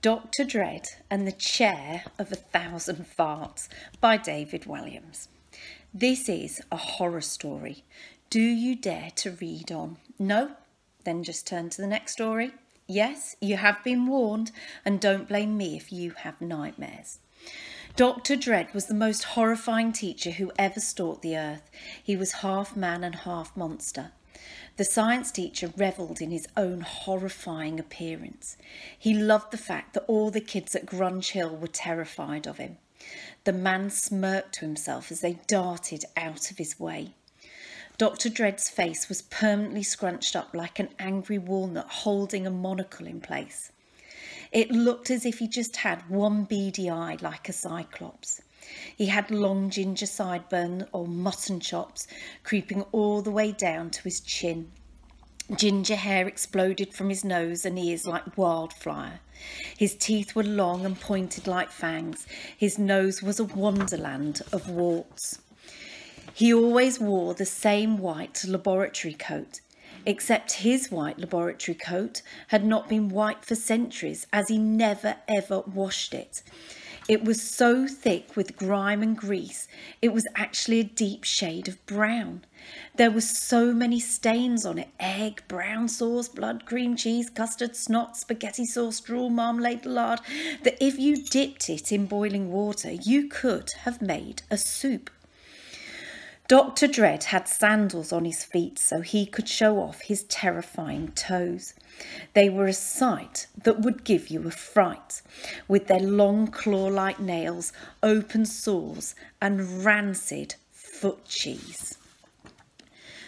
Dr. Dread and the Chair of 1,000 Farts by David Walliams. This is a horror story. Do you dare to read on? No? Then just turn to the next story. Yes, you have been warned, and don't blame me if you have nightmares. Dr. Dread was the most horrifying teacher who ever stalked the earth. He was half man and half monster. The science teacher revelled in his own horrifying appearance. He loved the fact that all the kids at Grunge Hill were terrified of him. The man smirked to himself as they darted out of his way. Dr. Dread's face was permanently scrunched up like an angry walnut holding a monocle in place. It looked as if he just had one beady eye like a cyclops. He had long ginger sideburns or mutton chops creeping all the way down to his chin. Ginger hair exploded from his nose and ears like wildfire. His teeth were long and pointed like fangs. His nose was a wonderland of warts. He always wore the same white laboratory coat, except his white laboratory coat had not been white for centuries, as he never ever washed it. It was so thick with grime and grease, it was actually a deep shade of brown. There were so many stains on it: egg, brown sauce, blood, cream cheese, custard, snot, spaghetti sauce, straw, marmalade, lard, that if you dipped it in boiling water, you could have made a soup. Dr. Dread had sandals on his feet so he could show off his terrifying toes. They were a sight that would give you a fright, with their long claw-like nails, open sores and rancid foot cheese.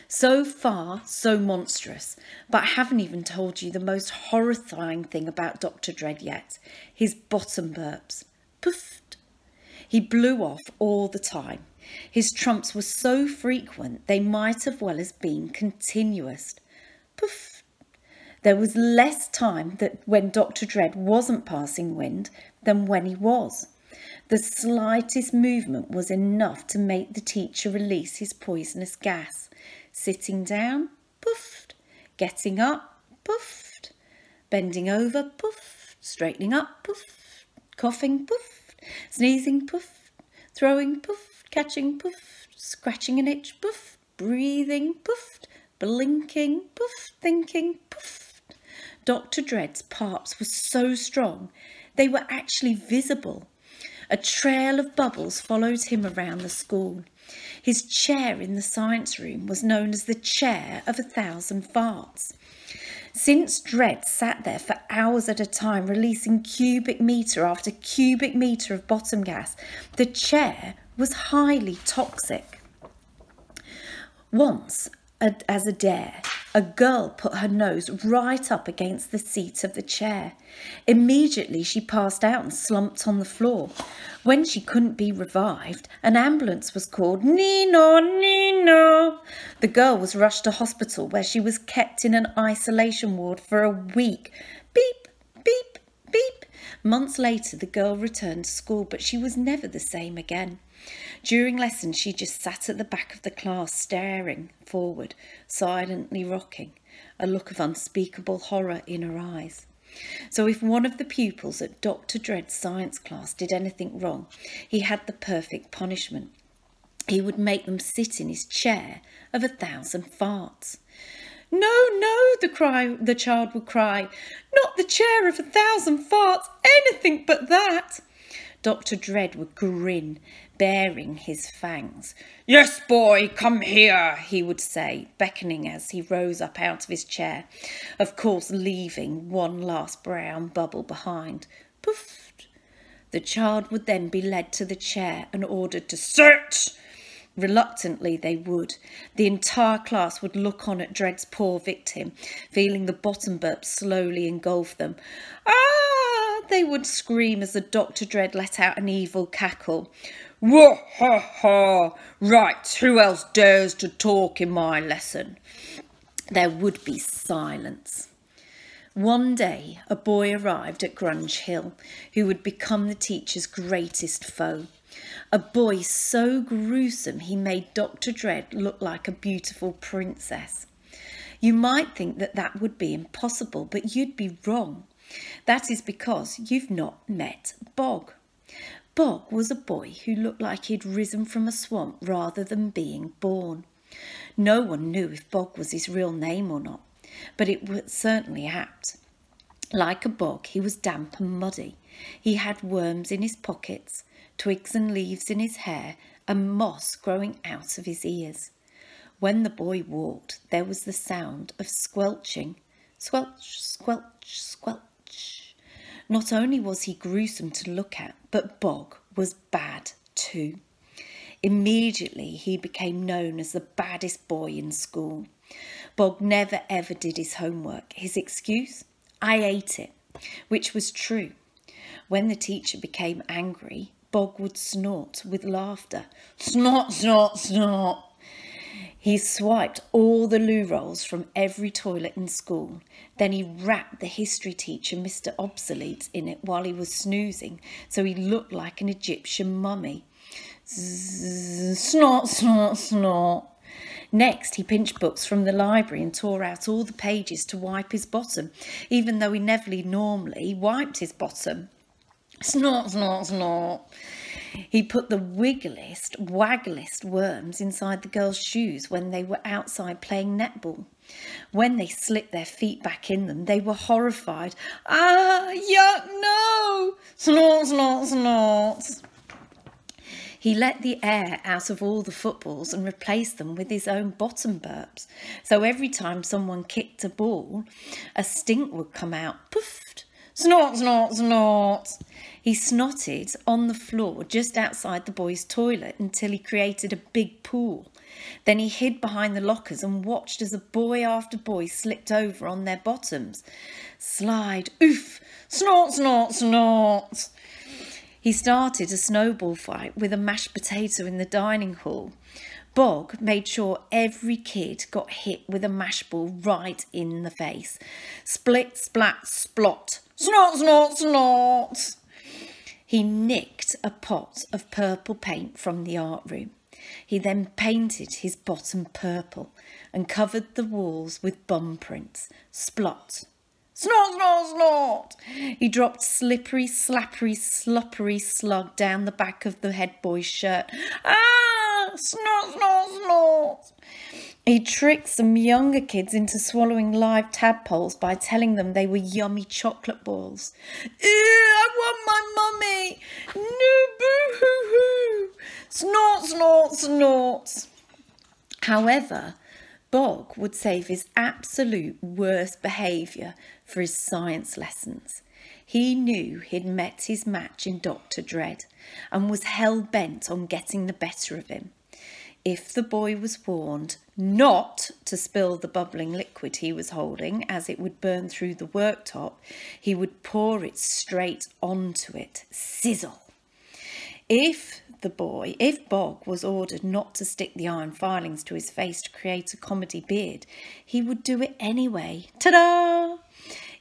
So far, so monstrous, but I haven't even told you the most horrifying thing about Dr. Dread yet: his bottom burps. Puffed. He blew off all the time. His trumps were so frequent they might have well as been continuous. Poof! There was less time that when Dr. Dread wasn't passing wind than when he was. The slightest movement was enough to make the teacher release his poisonous gas. Sitting down, puffed. Getting up, puffed. Bending over, puffed. Straightening up, puffed. Coughing, puffed. Sneezing, puffed. Throwing, puffed. Catching, puffed. Scratching an itch, puffed. Breathing, puffed. Blinking, puffed. Thinking, puffed. Dr. Dread's parts were so strong they were actually visible. A trail of bubbles followed him around the school. His chair in the science room was known as the Chair of 1,000 Farts. Since Dread sat there for hours at a time, releasing cubic metre after cubic metre of bottom gas, the chair was highly toxic. Once, as a dare, a girl put her nose right up against the seat of the chair. Immediately she passed out and slumped on the floor. When she couldn't be revived, an ambulance was called. Nino, Nino! The girl was rushed to hospital, where she was kept in an isolation ward for a week. Beep, beep, beep. Months later, the girl returned to school, but she was never the same again. During lessons, she just sat at the back of the class, staring forward, silently rocking, a look of unspeakable horror in her eyes. So if one of the pupils at Dr. Dread's science class did anything wrong, he had the perfect punishment. He would make them sit in his chair of 1,000 farts. No, no, the child would cry. Not the chair of 1,000 farts, anything but that. Dr. Dread would grin, baring his fangs. Yes, boy, come here, he would say, beckoning as he rose up out of his chair, of course leaving one last brown bubble behind. Poof! The child would then be led to the chair and ordered to sit. Reluctantly they would. The entire class would look on at Dread's poor victim, feeling the bottom burp slowly engulf them. Ah! They would scream as the Dr. Dread let out an evil cackle. Wah ha ha! Right, who else dares to talk in my lesson? There would be silence. One day a boy arrived at Grunge Hill who would become the teacher's greatest foe. A boy so gruesome he made Dr. Dread look like a beautiful princess. You might think that that would be impossible, but you'd be wrong. That is because you've not met Bog. Bog was a boy who looked like he'd risen from a swamp rather than being born. No one knew if Bog was his real name or not, but it was certainly apt. Like a bog, he was damp and muddy. He had worms in his pockets, twigs and leaves in his hair, and moss growing out of his ears. When the boy walked, there was the sound of squelching. Squelch, squelch, squelch. Not only was he gruesome to look at, but Bog was bad too. Immediately he became known as the baddest boy in school. Bog never ever did his homework. His excuse? I ate it, which was true. When the teacher became angry, Bog would snort with laughter. Snort, snort, snort. He swiped all the loo rolls from every toilet in school. Then he wrapped the history teacher, Mr. Obsolete, in it while he was snoozing, so he looked like an Egyptian mummy. Snort, snort, snort. Next, he pinched books from the library and tore out all the pages to wipe his bottom, even though he never normally wiped his bottom. Snort, snort, snort. He put the waggliest worms inside the girls' shoes when they were outside playing netball. When they slipped their feet back in them, they were horrified. Ah, yuck, no! Snort, snort, snort. He let the air out of all the footballs and replaced them with his own bottom burps. So every time someone kicked a ball, a stink would come out. Puffed. Snort, snort, snort. He snotted on the floor just outside the boys' toilet until he created a big pool. Then he hid behind the lockers and watched as a boy after boy slipped over on their bottoms. Slide, oof, snort, snort, snort. He started a snowball fight with a mashed potato in the dining hall. Bog made sure every kid got hit with a mash ball right in the face. Split, splat, splot. Snort, snort, snort. He nicked a pot of purple paint from the art room. He then painted his bottom purple and covered the walls with bum prints. Splot. Snort, snort, snort. He dropped slippery, slappery, sluppery slug down the back of the head boy's shirt. Ah! Snort, snort, snort. He tricked some younger kids into swallowing live tadpoles by telling them they were yummy chocolate balls. Ew, I want my mummy. No, boo-hoo-hoo. Snort, snort, snort. However, Bog would save his absolute worst behaviour for his science lessons. He knew he'd met his match in Dr. Dread and was hell-bent on getting the better of him. If the boy was warned not to spill the bubbling liquid he was holding, as it would burn through the worktop, he would pour it straight onto it. Sizzle. If Bog was ordered not to stick the iron filings to his face to create a comedy beard, he would do it anyway. Ta-da!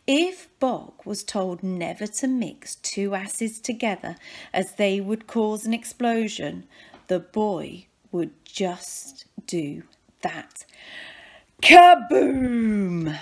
If Bog was told never to mix two acids together as they would cause an explosion, the boy would just do that. Kaboom!